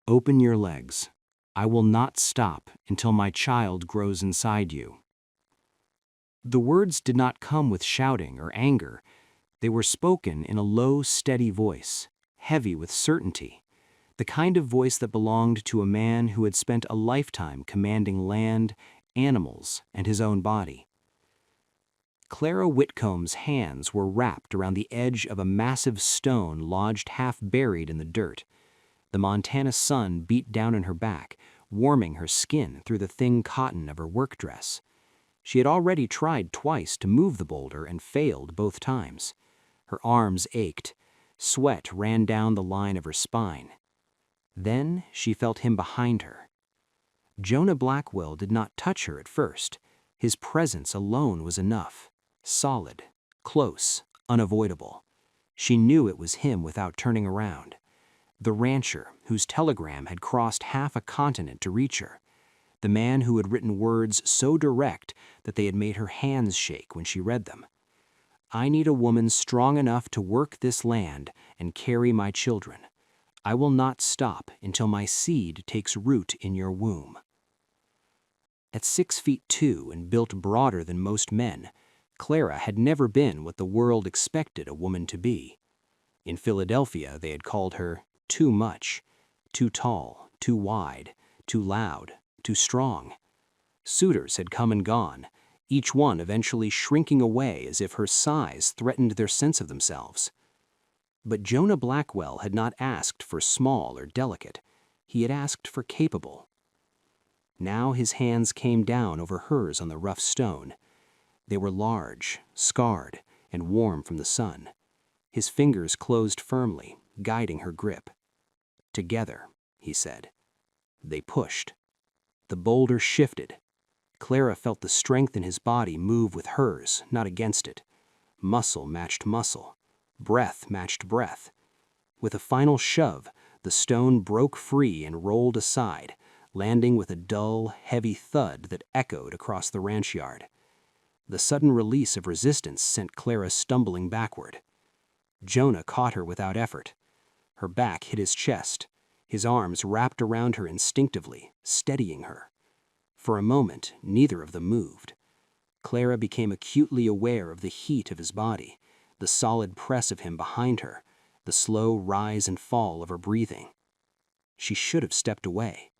Open your legs. I will not stop until my child grows inside you." The words did not come with shouting or anger. They were spoken in a low, steady voice, heavy with certainty, the kind of voice that belonged to a man who had spent a lifetime commanding land, animals, and his own body. Clara Whitcomb's hands were wrapped around the edge of a massive stone lodged half buried in the dirt. The Montana sun beat down on her back, warming her skin through the thin cotton of her work dress. She had already tried twice to move the boulder and failed both times. Her arms ached. Sweat ran down the line of her spine. Then she felt him behind her. Jonah Blackwell did not touch her at first. His presence alone was enough. Solid, close, unavoidable. She knew it was him without turning around. The rancher whose telegram had crossed half a continent to reach her. The man who had written words so direct that they had made her hands shake when she read them. "I need a woman strong enough to work this land and carry my children. I will not stop until my seed takes root in your womb." At 6'2" and built broader than most men, Clara had never been what the world expected a woman to be. In Philadelphia, they had called her too much, too tall, too wide, too loud, too strong. Suitors had come and gone, each one eventually shrinking away as if her size threatened their sense of themselves. But Jonah Blackwell had not asked for small or delicate. He had asked for capable. Now his hands came down over hers on the rough stone. They were large, scarred, and warm from the sun. His fingers closed firmly, guiding her grip. "Together," he said. They pushed. The boulder shifted. Clara felt the strength in his body move with hers, not against it. Muscle matched muscle. Breath matched breath. With a final shove, the stone broke free and rolled aside, landing with a dull, heavy thud that echoed across the ranch yard. The sudden release of resistance sent Clara stumbling backward. Jonah caught her without effort. Her back hit his chest. His arms wrapped around her instinctively, steadying her. For a moment, neither of them moved. Clara became acutely aware of the heat of his body, the solid press of him behind her, the slow rise and fall of her breathing. She should have stepped away.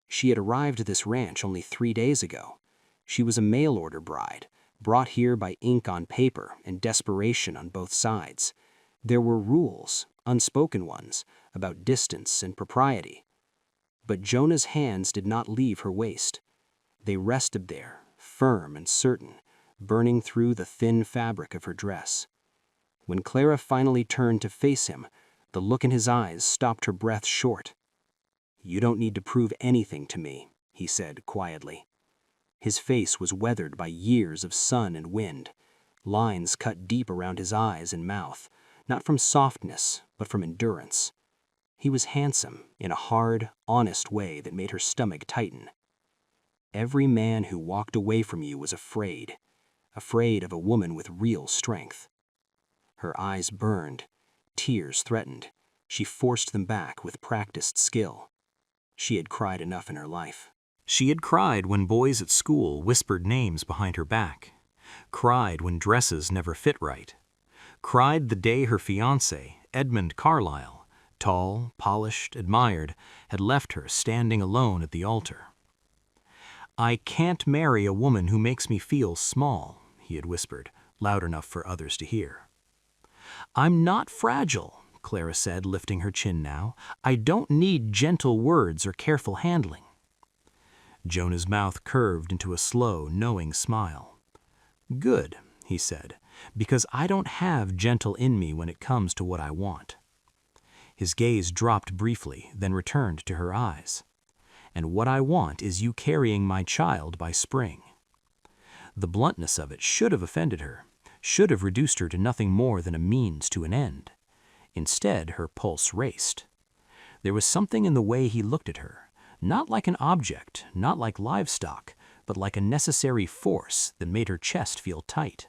She had arrived at this ranch only 3 days ago. She was a mail-order bride, brought here by ink on paper and desperation on both sides. There were rules, unspoken ones, about distance and propriety. But Jonah's hands did not leave her waist. They rested there, firm and certain, burning through the thin fabric of her dress. When Clara finally turned to face him, the look in his eyes stopped her breath short. "You don't need to prove anything to me," he said quietly. His face was weathered by years of sun and wind. Lines cut deep around his eyes and mouth, not from softness, but from endurance. He was handsome in a hard, honest way that made her stomach tighten. "Every man who walked away from you was afraid of a woman with real strength." Her eyes burned. Tears threatened. She forced them back with practiced skill. She had cried enough in her life. She had cried when boys at school whispered names behind her back. Cried when dresses never fit right. Cried the day her fiancé, Edmund Carlyle, tall, polished, admired, had left her standing alone at the altar. "I can't marry a woman who makes me feel small," he had whispered, loud enough for others to hear. "I'm not fragile," Clara said, lifting her chin now. "I don't need gentle words or careful handling." Jonah's mouth curved into a slow, knowing smile. "Good," he said, "because I don't have gentle in me when it comes to what I want." His gaze dropped briefly, then returned to her eyes. "And what I want is you carrying my child by spring." The bluntness of it should have offended her, should have reduced her to nothing more than a means to an end. Instead, her pulse raced. There was something in the way he looked at her, not like an object, not like livestock, but like a necessary force that made her chest feel tight.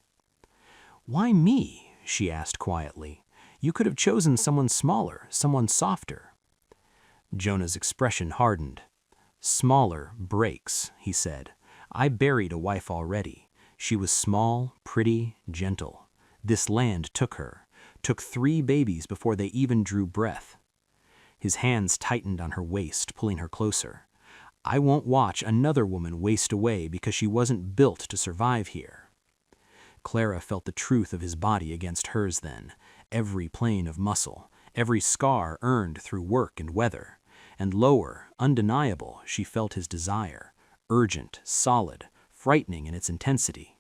"Why me?" she asked quietly. "You could have chosen someone smaller, someone softer." Jonah's expression hardened. "Smaller breaks," he said. "I buried a wife already. She was small, pretty, gentle. This land took her, took 3 babies before they even drew breath." His hands tightened on her waist, pulling her closer. "I won't watch another woman waste away because she wasn't built to survive here." Clara felt the truth of his body against hers then, every plane of muscle, every scar earned through work and weather. And lower, undeniable, she felt his desire, urgent, solid, frightening in its intensity.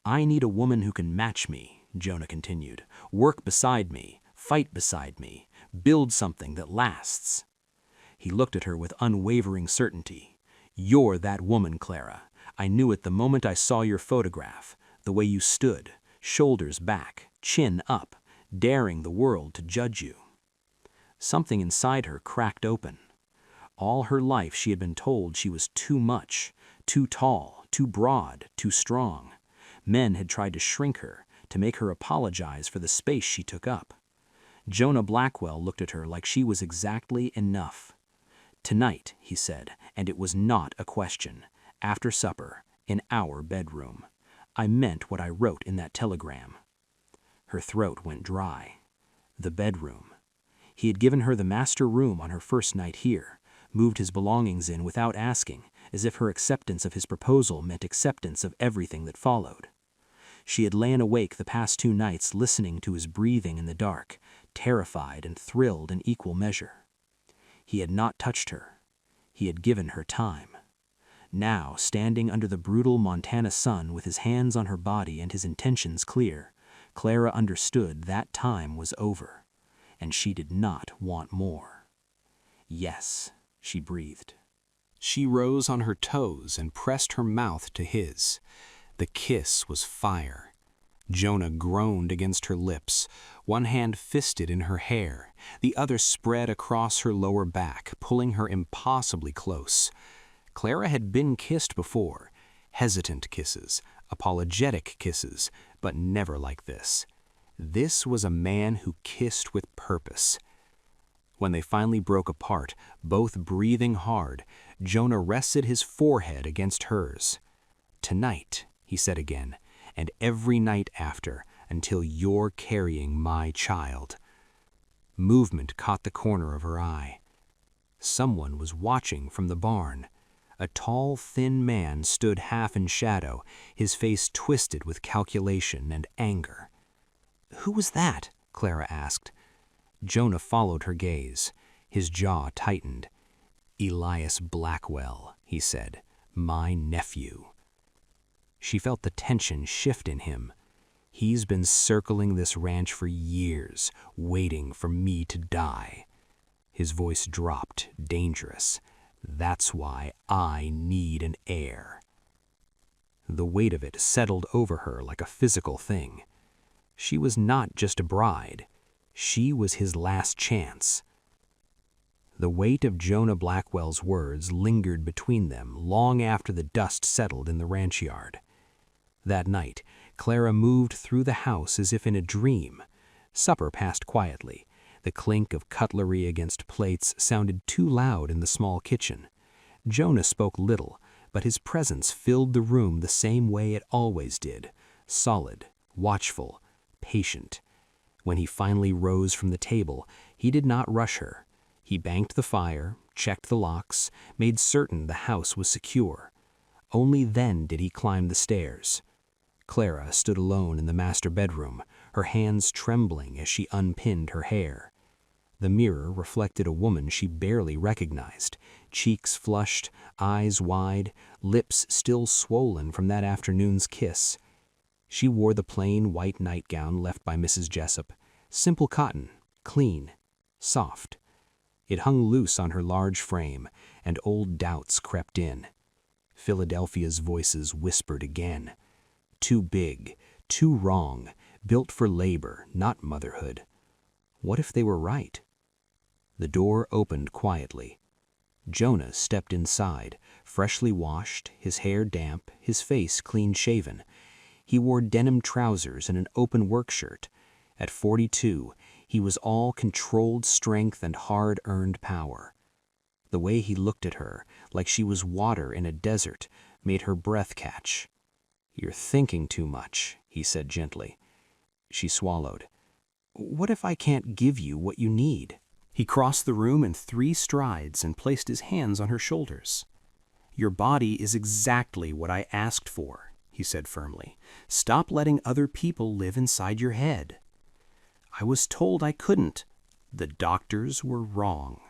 "I need a woman who can match me," Jonah continued, "work beside me, fight beside me, build something that lasts." He looked at her with unwavering certainty. "You're that woman, Clara. I knew it the moment I saw your photograph, the way you stood, shoulders back, chin up, daring the world to judge you." Something inside her cracked open. All her life she had been told she was too much, too tall, too broad, too strong. Men had tried to shrink her, to make her apologize for the space she took up. Jonah Blackwell looked at her like she was exactly enough. "Tonight," he said, and it was not a question, "after supper, in our bedroom. I meant what I wrote in that telegram." Her throat went dry. The bedroom. He had given her the master room on her first night here, moved his belongings in without asking, as if her acceptance of his proposal meant acceptance of everything that followed. She had lain awake the past 2 nights listening to his breathing in the dark, terrified and thrilled in equal measure. He had not touched her. He had given her time. Now, standing under the brutal Montana sun with his hands on her body and his intentions clear, Clara understood that time was over, and she did not want more. "Yes," she breathed. She rose on her toes and pressed her mouth to his. The kiss was fire. Jonah groaned against her lips, one hand fisted in her hair, the other spread across her lower back, pulling her impossibly close. Clara had been kissed before, hesitant kisses, apologetic kisses, but never like this. This was a man who kissed with purpose. When they finally broke apart, both breathing hard, Jonah rested his forehead against hers. "Tonight," he said again, "and every night after, until you're carrying my child." Movement caught the corner of her eye. Someone was watching from the barn. A tall, thin man stood half in shadow, his face twisted with calculation and anger. "Who was that?" Clara asked. Jonah followed her gaze. His jaw tightened. "Elias Blackwell," he said, "my nephew." She felt the tension shift in him. "He's been circling this ranch for years, waiting for me to die." His voice dropped, dangerous. "That's why I need an heir." The weight of it settled over her like a physical thing. She was not just a bride. She was his last chance. The weight of Jonah Blackwell's words lingered between them long after the dust settled in the ranch yard. That night, Clara moved through the house as if in a dream. Supper passed quietly. The clink of cutlery against plates sounded too loud in the small kitchen. Jonah spoke little, but his presence filled the room the same way it always did, solid, watchful, patient. When he finally rose from the table, he did not rush her. He banked the fire, checked the locks, made certain the house was secure. Only then did he climb the stairs. Clara stood alone in the master bedroom, her hands trembling as she unpinned her hair. The mirror reflected a woman she barely recognized, cheeks flushed, eyes wide, lips still swollen from that afternoon's kiss. She wore the plain white nightgown left by Mrs. Jessup, simple cotton, clean, soft. It hung loose on her large frame, and old doubts crept in. Philadelphia's voices whispered again. Too big, too wrong, built for labor, not motherhood. What if they were right? The door opened quietly. Jonah stepped inside, freshly washed, his hair damp, his face clean-shaven. He wore denim trousers and an open work shirt. At 42, He was all controlled strength and hard-earned power. The way he looked at her, like she was water in a desert, made her breath catch. "You're thinking too much," he said gently. She swallowed. "What if I can't give you what you need?" He crossed the room in 3 strides and placed his hands on her shoulders. "Your body is exactly what I asked for," he said firmly. "Stop letting other people live inside your head." "I was told I couldn't." "The doctors were wrong."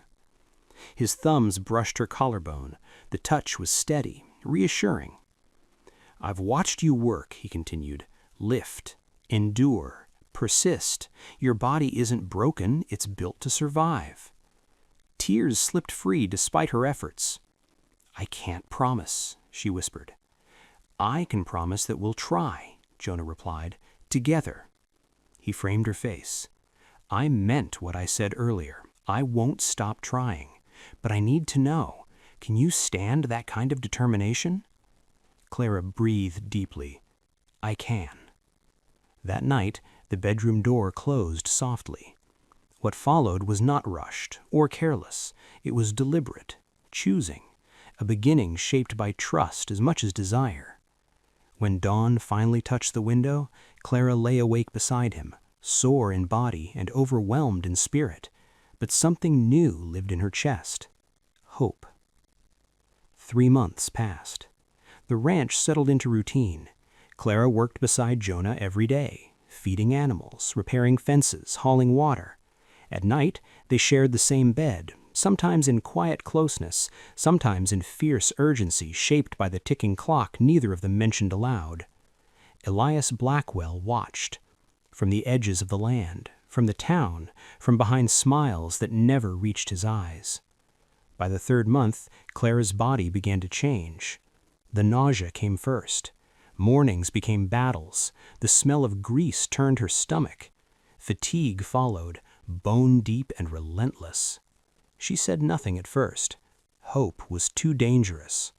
His thumbs brushed her collarbone. The touch was steady, reassuring. "I've watched you work," he continued. "Lift, endure, persist. Your body isn't broken, it's built to survive." Tears slipped free despite her efforts. "I can't promise," she whispered. "I can promise that we'll try," Jonah replied. "Together." He framed her face. "I meant what I said earlier. I won't stop trying. But I need to know, can you stand that kind of determination?" Clara breathed deeply. "I can." That night, the bedroom door closed softly. What followed was not rushed or careless. It was deliberate, choosing, a beginning shaped by trust as much as desire. When dawn finally touched the window, Clara lay awake beside him, sore in body and overwhelmed in spirit, but something new lived in her chest. Hope. 3 months passed. The ranch settled into routine. Clara worked beside Jonah every day, feeding animals, repairing fences, hauling water. At night, they shared the same bed, sometimes in quiet closeness, sometimes in fierce urgency shaped by the ticking clock neither of them mentioned aloud. Elias Blackwell watched. From the edges of the land, from the town, from behind smiles that never reached his eyes. By the 3rd month, Clara's body began to change. The nausea came first. Mornings became battles. The smell of grease turned her stomach. Fatigue followed, bone-deep and relentless. She said nothing at first. Hope was too dangerous.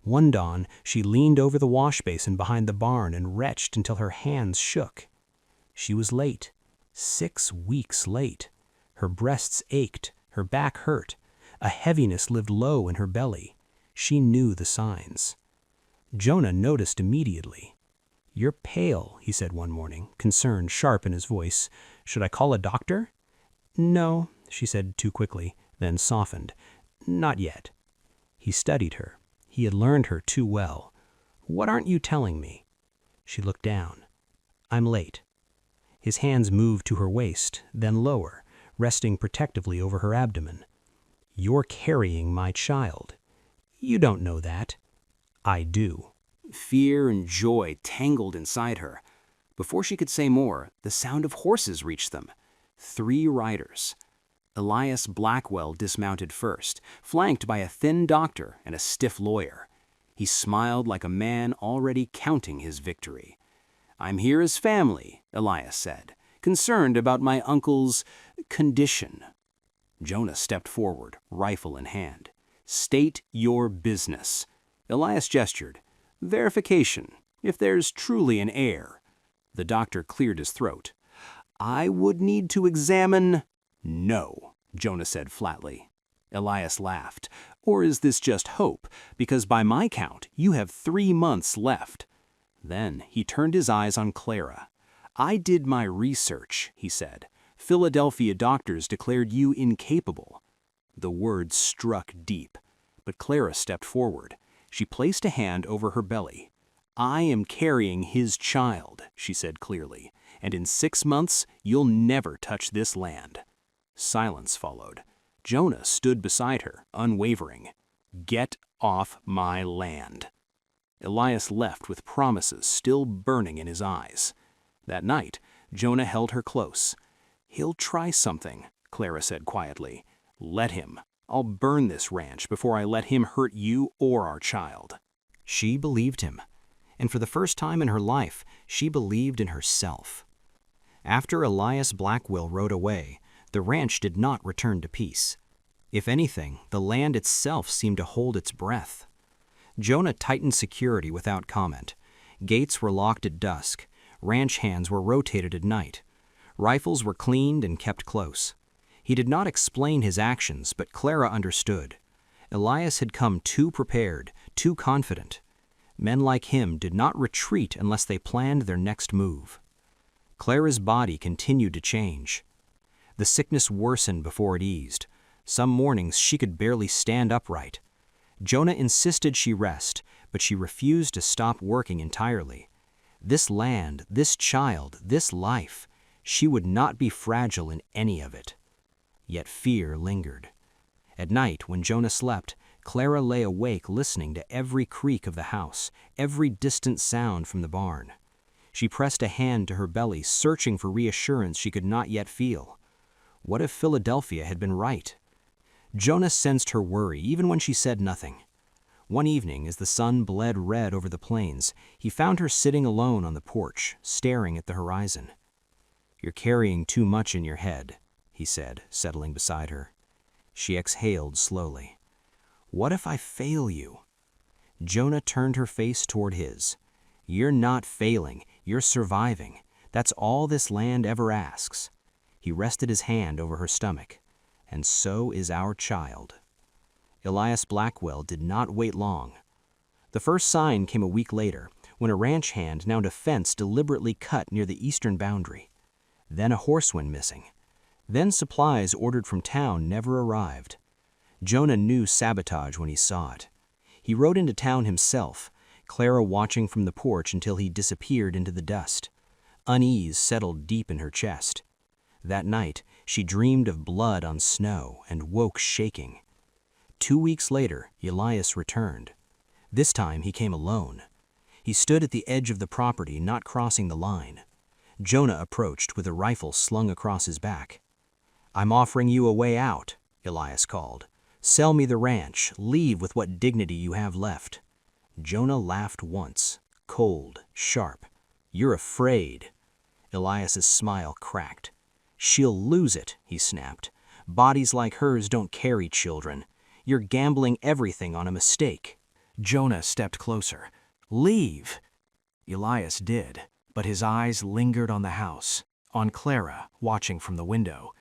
One dawn, she leaned over the wash basin behind the barn and retched until her hands shook. She was late. 6 weeks late. Her breasts ached. Her back hurt. A heaviness lived low in her belly. She knew the signs. Jonah noticed immediately. "You're pale," he said one morning, concern sharp in his voice. "Should I call a doctor?" "No," she said too quickly, then softened. "Not yet." He studied her. He had learned her too well. "What aren't you telling me?" She looked down. "I'm late." His hands moved to her waist, then lower, resting protectively over her abdomen. "You're carrying my child." "You don't know that." "I do." Fear and joy tangled inside her. Before she could say more, the sound of horses reached them. 3 riders. Elias Blackwell dismounted first, flanked by a thin doctor and a stiff lawyer. He smiled like a man already counting his victory. "I'm here as family," Elias said, "concerned about my uncle's condition." Jonah stepped forward, rifle in hand. "State your business." Elias gestured. "Verification, if there's truly an heir." The doctor cleared his throat. "I would need to examine—" "No," Jonah said flatly. Elias laughed. "Or is this just hope? Because by my count, you have 3 months left." Then he turned his eyes on Clara. "I did my research," he said. "Philadelphia doctors declared you incapable." The words struck deep, but Clara stepped forward. She placed a hand over her belly. "I am carrying his child," she said clearly, "and in 6 months you'll never touch this land." Silence followed. Jonah stood beside her, unwavering. "Get off my land." Elias left with promises still burning in his eyes. That night, Jonah held her close. "He'll try something," Clara said quietly. "Let him. I'll burn this ranch before I let him hurt you or our child." She believed him. And for the first time in her life, she believed in herself. After Elias Blackwell rode away, the ranch did not return to peace. If anything, the land itself seemed to hold its breath. Jonah tightened security without comment. Gates were locked at dusk. Ranch hands were rotated at night. Rifles were cleaned and kept close. He did not explain his actions, but Clara understood. Elias had come too prepared, too confident. Men like him did not retreat unless they planned their next move. Clara's body continued to change. The sickness worsened before it eased. Some mornings she could barely stand upright. Jonah insisted she rest, but she refused to stop working entirely. This land, this child, this life, she would not be fragile in any of it. Yet fear lingered. At night, when Jonah slept, Clara lay awake listening to every creak of the house, every distant sound from the barn. She pressed a hand to her belly, searching for reassurance she could not yet feel. What if Philadelphia had been right? Jonah sensed her worry even when she said nothing. One evening, as the sun bled red over the plains, he found her sitting alone on the porch, staring at the horizon. "You're carrying too much in your head," he said, settling beside her. She exhaled slowly. "What if I fail you?" Jonah turned her face toward his. "You're not failing, you're surviving. That's all this land ever asks." He rested his hand over her stomach. "And so is our child." Elias Blackwell did not wait long. The first sign came a week later, when a ranch hand found a fence deliberately cut near the eastern boundary. Then a horse went missing. Then supplies ordered from town never arrived. Jonah knew sabotage when he saw it. He rode into town himself, Clara watching from the porch until he disappeared into the dust. Unease settled deep in her chest. That night, she dreamed of blood on snow and woke shaking. 2 weeks later, Elias returned. This time he came alone. He stood at the edge of the property, not crossing the line. Jonah approached with a rifle slung across his back. "I'm offering you a way out," Elias called. "Sell me the ranch, leave with what dignity you have left." Jonah laughed once, cold, sharp. "You're afraid." Elias's smile cracked. "She'll lose it," he snapped. "Bodies like hers don't carry children. You're gambling everything on a mistake." Jonah stepped closer. "Leave." Elias did, but his eyes lingered on the house, on Clara, watching from the window.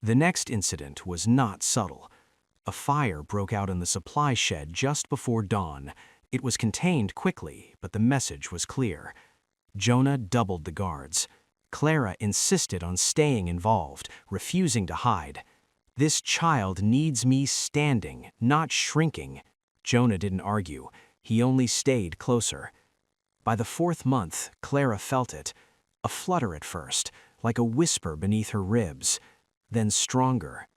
The next incident was not subtle. A fire broke out in the supply shed just before dawn. It was contained quickly, but the message was clear. Jonah doubled the guards. Clara insisted on staying involved, refusing to hide. "This child needs me standing, not shrinking." Jonah didn't argue. He only stayed closer. By the 4th month, Clara felt it. A flutter at first, like a whisper beneath her ribs. Then stronger.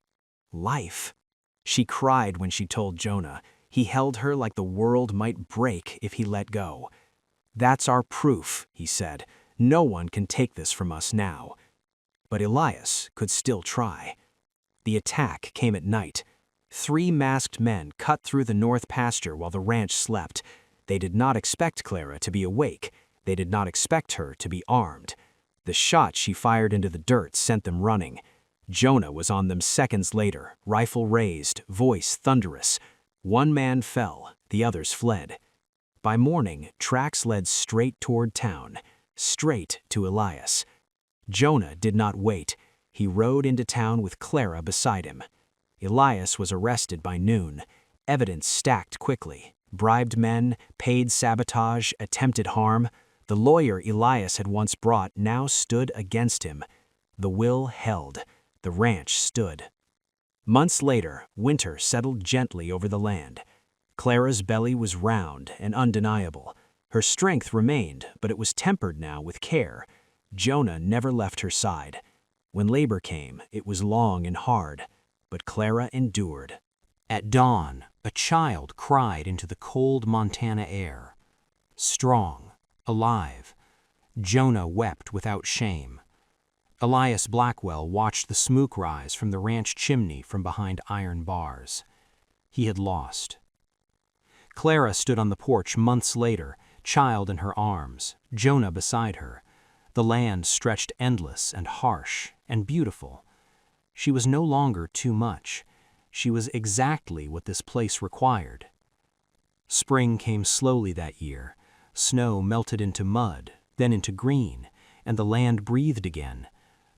Life. She cried when she told Jonah. He held her like the world might break if he let go. "That's our proof," he said. "No one can take this from us now." But Elias could still try. The attack came at night. 3 masked men cut through the north pasture while the ranch slept. They did not expect Clara to be awake. They did not expect her to be armed. The shot she fired into the dirt sent them running. Jonah was on them seconds later, rifle raised, voice thunderous. 1 man fell, the others fled. By morning, tracks led straight toward town, straight to Elias. Jonah did not wait. He rode into town with Clara beside him. Elias was arrested by noon. Evidence stacked quickly. Bribed men, paid sabotage, attempted harm. The lawyer Elias had once brought now stood against him. The will held. The ranch stood. Months later, winter settled gently over the land. Clara's belly was round and undeniable. Her strength remained, but it was tempered now with care. Jonah never left her side. When labor came, it was long and hard, but Clara endured. At dawn, a child cried into the cold Montana air. Strong, alive. Jonah wept without shame. Elias Blackwell watched the smoke rise from the ranch chimney from behind iron bars. He had lost. Clara stood on the porch months later, child in her arms, Jonah beside her. The land stretched endless and harsh and beautiful. She was no longer too much. She was exactly what this place required. Spring came slowly that year. Snow melted into mud, then into green, and the land breathed again.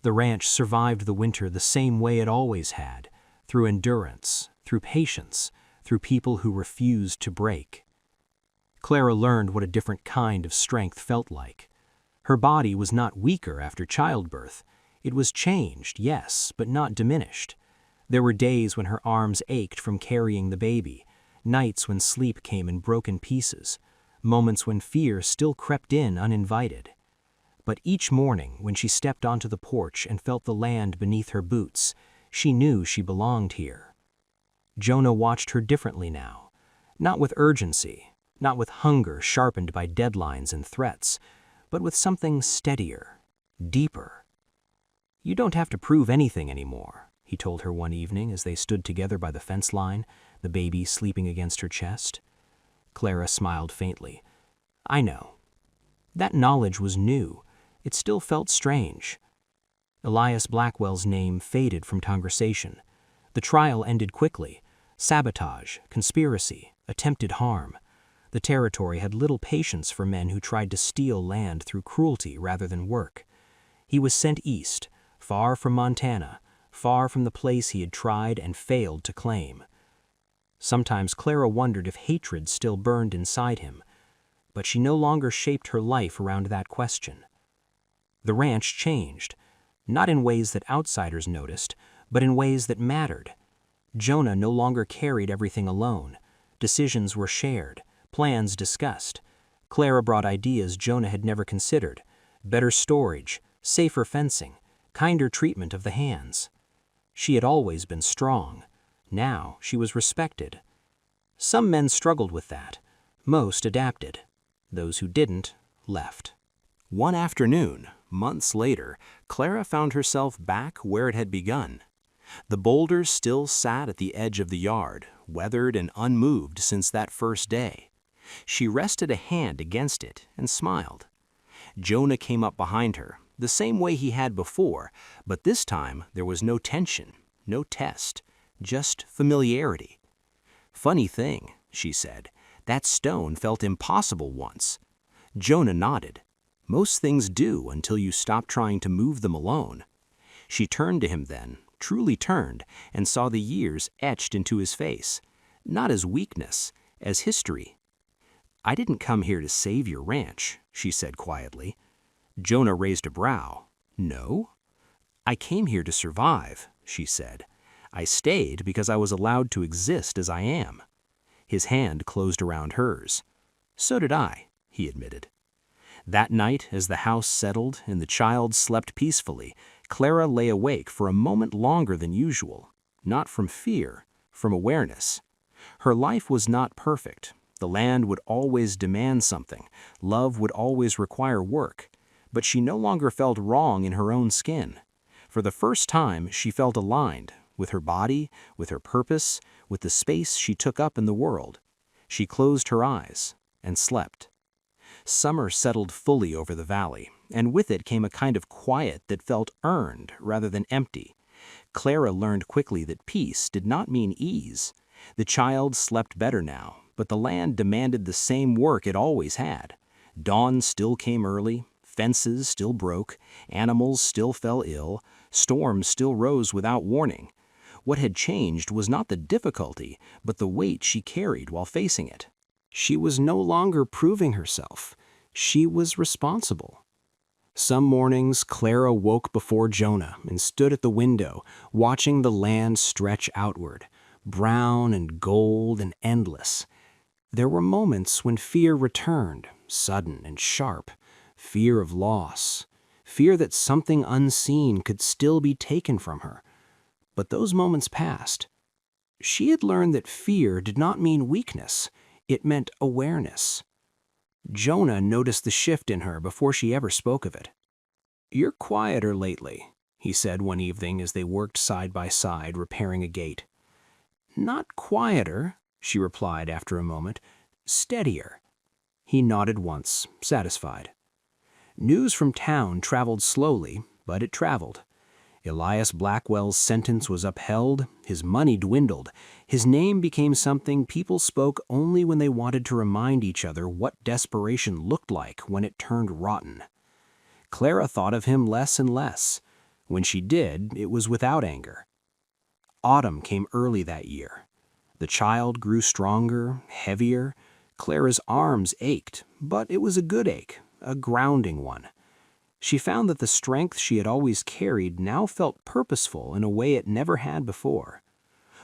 The ranch survived the winter the same way it always had, through endurance, through patience, through people who refused to break. Clara learned what a different kind of strength felt like. Her body was not weaker after childbirth. It was changed, yes, but not diminished. There were days when her arms ached from carrying the baby, nights when sleep came in broken pieces, moments when fear still crept in uninvited. But each morning, when she stepped onto the porch and felt the land beneath her boots, she knew she belonged here. Jonah watched her differently now, not with urgency, not with hunger sharpened by deadlines and threats, but with something steadier, deeper. "You don't have to prove anything anymore," he told her one evening as they stood together by the fence line, the baby sleeping against her chest. Clara smiled faintly. "I know." That knowledge was new. It still felt strange. Elias Blackwell's name faded from conversation. The trial ended quickly. Sabotage, conspiracy, attempted harm. The territory had little patience for men who tried to steal land through cruelty rather than work. He was sent east, far from Montana, far from the place he had tried and failed to claim. Sometimes Clara wondered if hatred still burned inside him, but she no longer shaped her life around that question. The ranch changed, not in ways that outsiders noticed, but in ways that mattered. Jonah no longer carried everything alone. Decisions were shared, plans discussed. Clara brought ideas Jonah had never considered: better storage, safer fencing, kinder treatment of the hands. She had always been strong. Now she was respected. Some men struggled with that. Most adapted. Those who didn't left. One afternoon, months later, Clara found herself back where it had begun. The boulders still sat at the edge of the yard, weathered and unmoved since that first day. She rested a hand against it and smiled. Jonah came up behind her, the same way he had before, but this time there was no tension, no test, just familiarity. "Funny thing," she said, "that stone felt impossible once." Jonah nodded. "Most things do until you stop trying to move them alone." She turned to him then, truly turned, and saw the years etched into his face, not as weakness, as history. "I didn't come here to save your ranch," she said quietly. Jonah raised a brow. "No?" "I came here to survive," she said. "I stayed because I was allowed to exist as I am." His hand closed around hers. "So did I," he admitted. That night, as the house settled and the child slept peacefully, Clara lay awake for a moment longer than usual, not from fear, from awareness. Her life was not perfect. The land would always demand something. Love would always require work. But she no longer felt wrong in her own skin. For the first time, she felt aligned with her body, with her purpose, with the space she took up in the world. She closed her eyes and slept. Summer settled fully over the valley, and with it came a kind of quiet that felt earned rather than empty. Clara learned quickly that peace did not mean ease. The child slept better now, but the land demanded the same work it always had. Dawn still came early, fences still broke, animals still fell ill, storms still rose without warning. What had changed was not the difficulty, but the weight she carried while facing it. She was no longer proving herself. She was responsible. Some mornings, Clara woke before Jonah and stood at the window, watching the land stretch outward, brown and gold and endless. There were moments when fear returned, sudden and sharp, fear of loss, fear that something unseen could still be taken from her. But those moments passed. She had learned that fear did not mean weakness. It meant awareness. Jonah noticed the shift in her before she ever spoke of it. "You're quieter lately," he said one evening as they worked side by side repairing a gate. "Not quieter," she replied after a moment. "Steadier." He nodded once, satisfied. News from town traveled slowly, but it traveled. Elias Blackwell's sentence was upheld, his money dwindled, his name became something people spoke only when they wanted to remind each other what desperation looked like when it turned rotten. Clara thought of him less and less. When she did, it was without anger. Autumn came early that year. The child grew stronger, heavier. Clara's arms ached, but it was a good ache, a grounding one. She found that the strength she had always carried now felt purposeful in a way it never had before.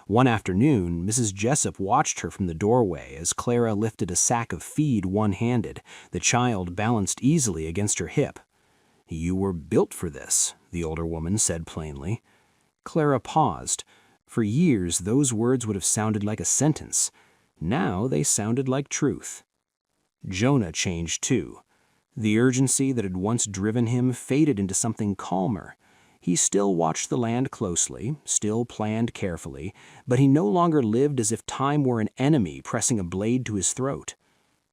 One afternoon, Mrs. Jessup watched her from the doorway as Clara lifted a sack of feed one-handed, the child balanced easily against her hip. "You were built for this," the older woman said plainly. Clara paused. For years, those words would have sounded like a sentence. Now they sounded like truth. Jonah changed too. The urgency that had once driven him faded into something calmer. He still watched the land closely, still planned carefully, but he no longer lived as if time were an enemy pressing a blade to his throat.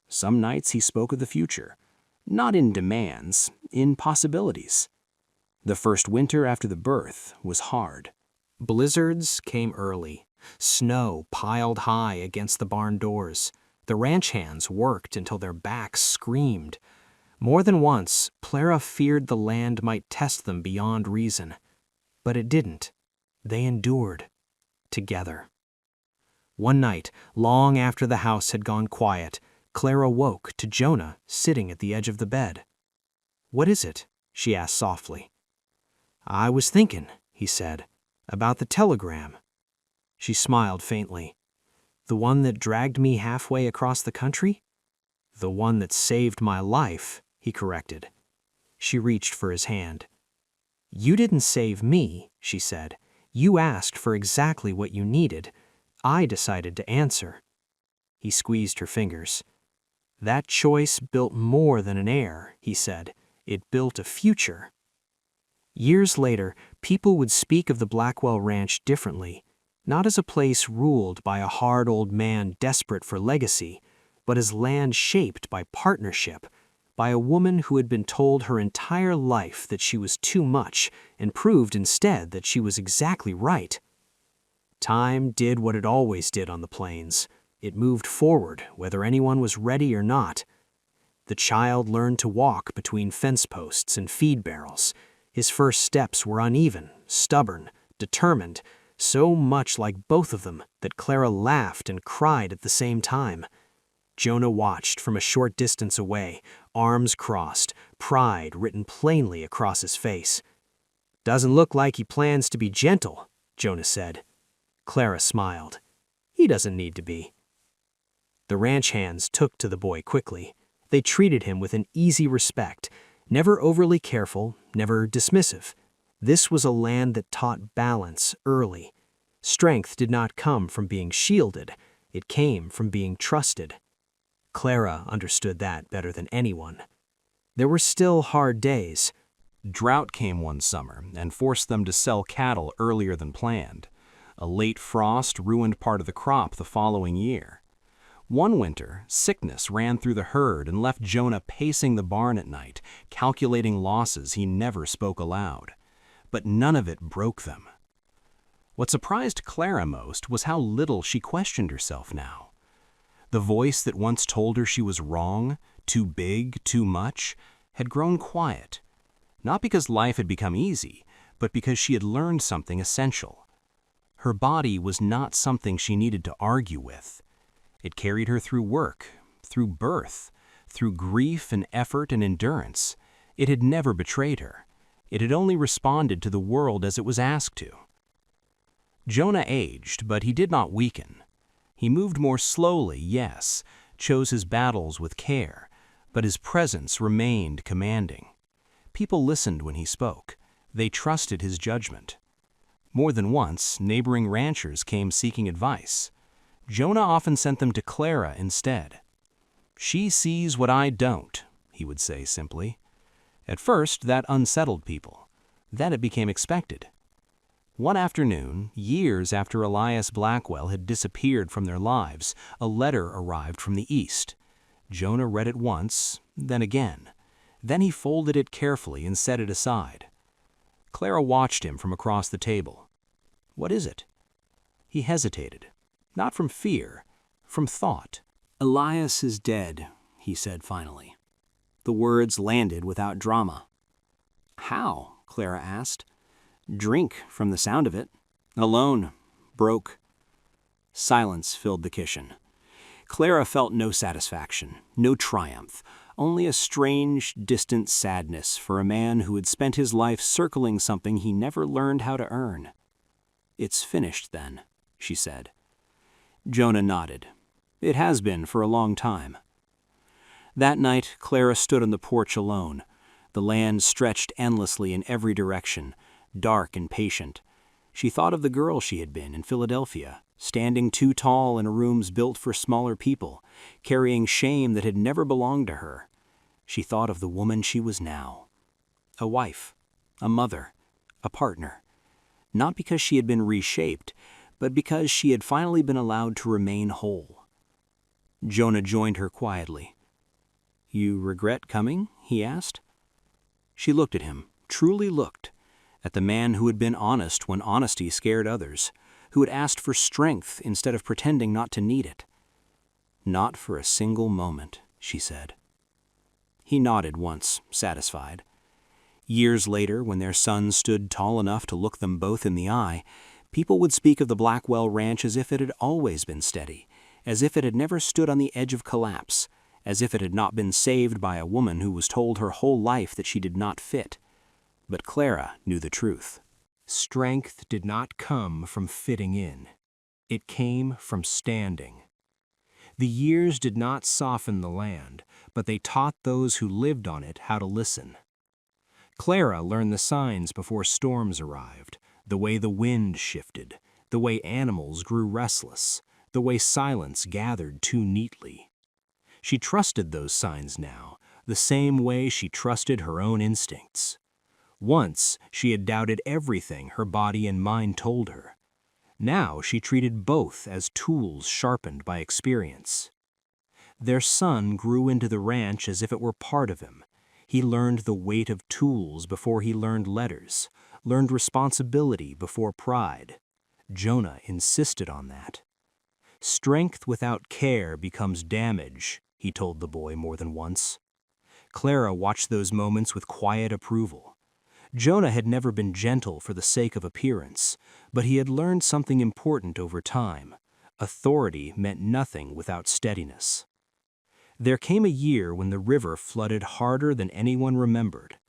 Some nights he spoke of the future, not in demands, in possibilities. The first winter after the birth was hard. Blizzards came early. Snow piled high against the barn doors. The ranch hands worked until their backs screamed. More than once, Clara feared the land might test them beyond reason. But it didn't. They endured. Together. One night, long after the house had gone quiet, Clara woke to Jonah sitting at the edge of the bed. "What is it?" she asked softly. "I was thinking," he said, "about the telegram." She smiled faintly. "The one that dragged me halfway across the country?" "The one that saved my life," he corrected. She reached for his hand. "You didn't save me," she said. "You asked for exactly what you needed. I decided to answer." He squeezed her fingers. "That choice built more than an heir," he said. "It built a future." Years later, people would speak of the Blackwell Ranch differently, not as a place ruled by a hard old man desperate for legacy, but as land shaped by partnership, by a woman who had been told her entire life that she was too much and proved instead that she was exactly right. Time did what it always did on the plains. It moved forward, whether anyone was ready or not. The child learned to walk between fence posts and feed barrels. His first steps were uneven, stubborn, determined, so much like both of them that Clara laughed and cried at the same time. Jonah watched from a short distance away, arms crossed, pride written plainly across his face. "Doesn't look like he plans to be gentle," Jonah said. Clara smiled. "He doesn't need to be." The ranch hands took to the boy quickly. They treated him with an easy respect, never overly careful, never dismissive. This was a land that taught balance early. Strength did not come from being shielded. It came from being trusted. Clara understood that better than anyone. There were still hard days. Drought came one summer and forced them to sell cattle earlier than planned. A late frost ruined part of the crop the following year. One winter, sickness ran through the herd and left Jonah pacing the barn at night, calculating losses he never spoke aloud. But none of it broke them. What surprised Clara most was how little she questioned herself now. The voice that once told her she was wrong, too big, too much, had grown quiet. Not because life had become easy, but because she had learned something essential. Her body was not something she needed to argue with. It carried her through work, through birth, through grief and effort and endurance. It had never betrayed her. It had only responded to the world as it was asked to. Jonah aged, but he did not weaken. He moved more slowly, yes, chose his battles with care, but his presence remained commanding. People listened when he spoke. They trusted his judgment. More than once, neighboring ranchers came seeking advice. Jonah often sent them to Clara instead. "She sees what I don't," he would say simply. At first, that unsettled people. Then it became expected. One afternoon, years after Elias Blackwell had disappeared from their lives, a letter arrived from the east. Jonah read it once, then again. Then he folded it carefully and set it aside. Clara watched him from across the table. "What is it?" He hesitated, not from fear, from thought. "Elias is dead," he said finally. The words landed without drama. "How?" Clara asked. Drink, from the sound of it. Alone. Broke. Silence filled the kitchen. Clara felt no satisfaction, no triumph, only a strange, distant sadness for a man who had spent his life circling something he never learned how to earn. "It's finished, then," she said. Jonah nodded. "It has been for a long time." That night, Clara stood on the porch alone. The land stretched endlessly in every direction, dark and patient. She thought of the girl she had been in Philadelphia, standing too tall in rooms built for smaller people, carrying shame that had never belonged to her. She thought of the woman she was now. A wife, a mother, a partner. Not because she had been reshaped, but because she had finally been allowed to remain whole. Jonah joined her quietly. "You regret coming?" he asked. She looked at him, truly looked, at the man who had been honest when honesty scared others, who had asked for strength instead of pretending not to need it. "Not for a single moment," she said. He nodded once, satisfied. Years later, when their son stood tall enough to look them both in the eye, people would speak of the Blackwell Ranch as if it had always been steady, as if it had never stood on the edge of collapse, as if it had not been saved by a woman who was told her whole life that she did not fit. But Clara knew the truth. Strength did not come from fitting in. It came from standing. The years did not soften the land, but they taught those who lived on it how to listen. Clara learned the signs before storms arrived, the way the wind shifted, the way animals grew restless, the way silence gathered too neatly. She trusted those signs now, the same way she trusted her own instincts. Once she had doubted everything her body and mind told her. Now she treated both as tools sharpened by experience. Their son grew into the ranch as if it were part of him. He learned the weight of tools before he learned letters, learned responsibility before pride. Jonah insisted on that. "Strength without care becomes damage," he told the boy more than once. Clara watched those moments with quiet approval. Jonah had never been gentle for the sake of appearance, but he had learned something important over time. Authority meant nothing without steadiness. There came a year when the river flooded harder than anyone remembered.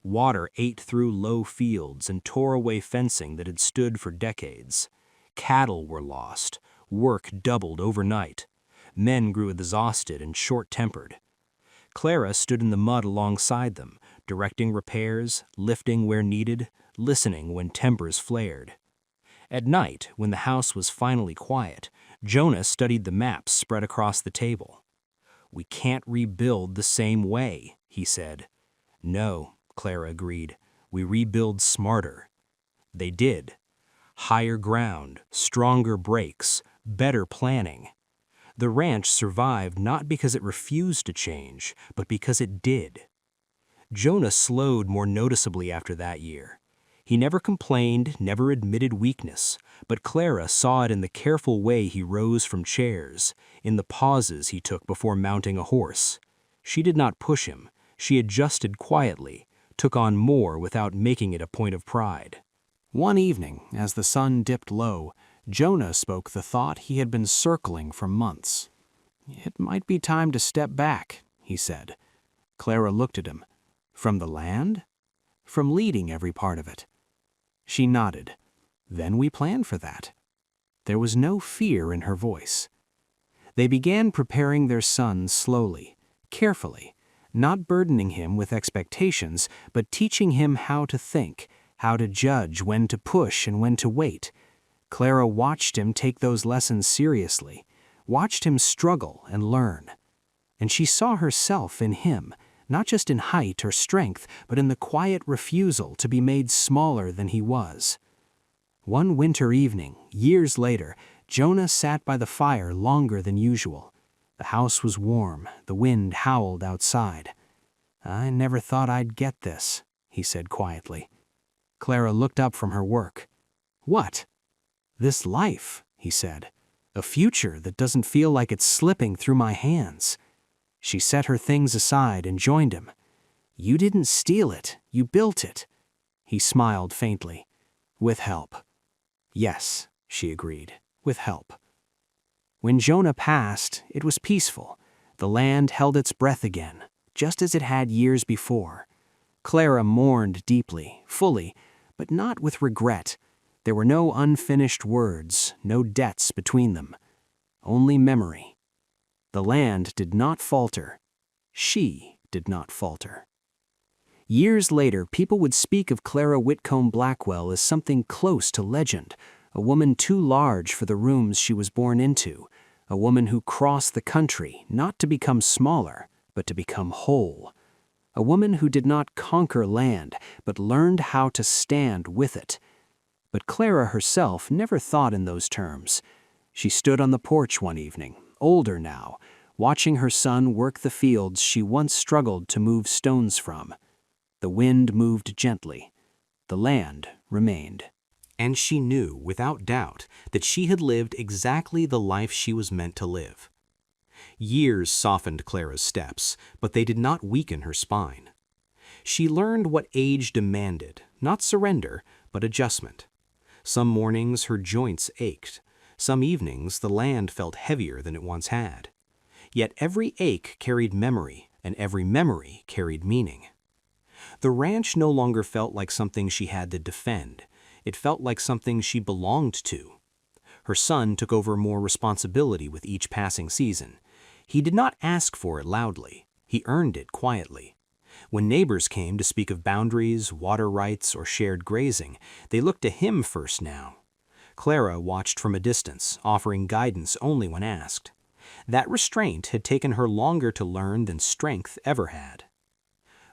Water ate through low fields and tore away fencing that had stood for decades. Cattle were lost. Work doubled overnight. Men grew exhausted and short-tempered. Clara stood in the mud alongside them, directing repairs, lifting where needed, listening when tempers flared. At night, when the house was finally quiet, Jonah studied the maps spread across the table. "We can't rebuild the same way," he said. "No," Clara agreed. "We rebuild smarter." They did. Higher ground, stronger breaks, better planning. The ranch survived not because it refused to change, but because it did. Jonah slowed more noticeably after that year. He never complained, never admitted weakness, but Clara saw it in the careful way he rose from chairs, in the pauses he took before mounting a horse. She did not push him. She adjusted quietly, took on more without making it a point of pride. One evening, as the sun dipped low, Jonah spoke the thought he had been circling for months. "It might be time to step back," he said. Clara looked at him. "From the land?" "From leading every part of it." She nodded. "Then we plan for that." There was no fear in her voice. They began preparing their son slowly, carefully, not burdening him with expectations, but teaching him how to think, how to judge when to push and when to wait. Clara watched him take those lessons seriously, watched him struggle and learn. And she saw herself in him, not just in height or strength, but in the quiet refusal to be made smaller than he was. One winter evening, years later, Jonah sat by the fire longer than usual. The house was warm, the wind howled outside. "I never thought I'd get this," he said quietly. Clara looked up from her work. "What?" "This life," he said. "A future that doesn't feel like it's slipping through my hands." She set her things aside and joined him. "You didn't steal it, you built it." He smiled faintly. With help. Yes, she agreed, with help. When Jonah passed, it was peaceful. The land held its breath again, just as it had years before. Clara mourned deeply, fully, but not with regret. There were no unfinished words, no debts between them. Only memory. The land did not falter. She did not falter. Years later, people would speak of Clara Whitcomb Blackwell as something close to legend, a woman too large for the rooms she was born into, a woman who crossed the country not to become smaller, but to become whole. A woman who did not conquer land, but learned how to stand with it. But Clara herself never thought in those terms. She stood on the porch one evening, older now, watching her son work the fields she once struggled to move stones from. The wind moved gently. The land remained. And she knew, without doubt, that she had lived exactly the life she was meant to live. Years softened Clara's steps, but they did not weaken her spine. She learned what age demanded, not surrender, but adjustment. Some mornings her joints ached. Some evenings the land felt heavier than it once had. Yet every ache carried memory, and every memory carried meaning. The ranch no longer felt like something she had to defend. It felt like something she belonged to. Her son took over more responsibility with each passing season. He did not ask for it loudly. He earned it quietly. When neighbors came to speak of boundaries, water rights, or shared grazing, they looked to him first now. Clara watched from a distance, offering guidance only when asked. That restraint had taken her longer to learn than strength ever had.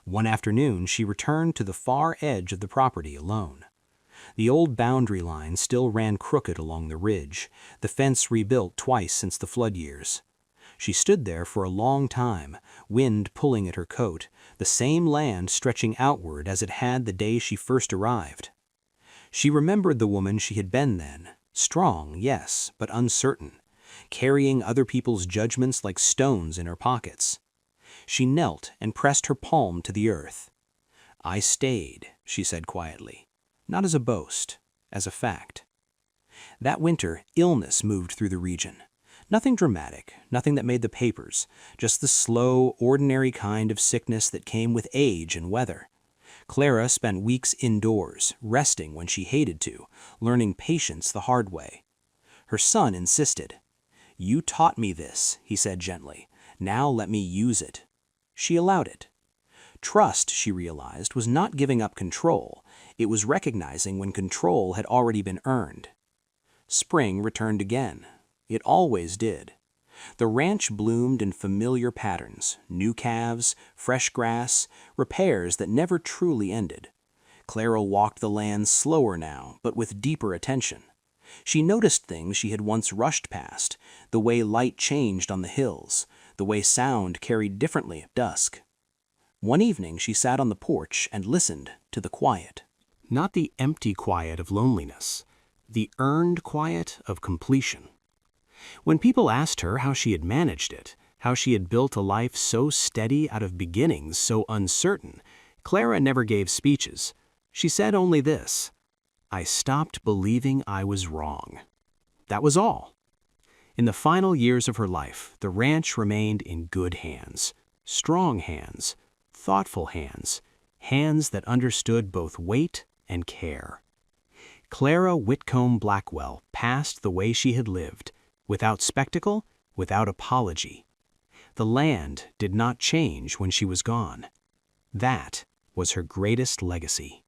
One afternoon, she returned to the far edge of the property alone. The old boundary line still ran crooked along the ridge, the fence rebuilt twice since the flood years. She stood there for a long time, wind pulling at her coat, the same land stretching outward as it had the day she first arrived. She remembered the woman she had been then, strong, yes, but uncertain, carrying other people's judgments like stones in her pockets. She knelt and pressed her palm to the earth. "I stayed," she said quietly, not as a boast, as a fact. That winter, illness moved through the region. Nothing dramatic, nothing that made the papers, just the slow, ordinary kind of sickness that came with age and weather. Clara spent weeks indoors, resting when she hated to, learning patience the hard way. Her son insisted. "You taught me this," he said gently. "Now let me use it." She allowed it. Trust, she realized, was not giving up control. It was recognizing when control had already been earned. Spring returned again. It always did. The ranch bloomed in familiar patterns, new calves, fresh grass, repairs that never truly ended. Clara walked the land slower now, but with deeper attention. She noticed things she had once rushed past, the way light changed on the hills, the way sound carried differently at dusk. One evening she sat on the porch and listened to the quiet. Not the empty quiet of loneliness, the earned quiet of completion. When people asked her how she had managed it, how she had built a life so steady out of beginnings so uncertain, Clara never gave speeches. She said only this: "I stopped believing I was wrong." That was all. In the final years of her life, the ranch remained in good hands, strong hands, thoughtful hands, hands that understood both weight and care. Clara Whitcomb Blackwell passed the way she had lived, without spectacle, without apology. The land did not change when she was gone. That was her greatest legacy.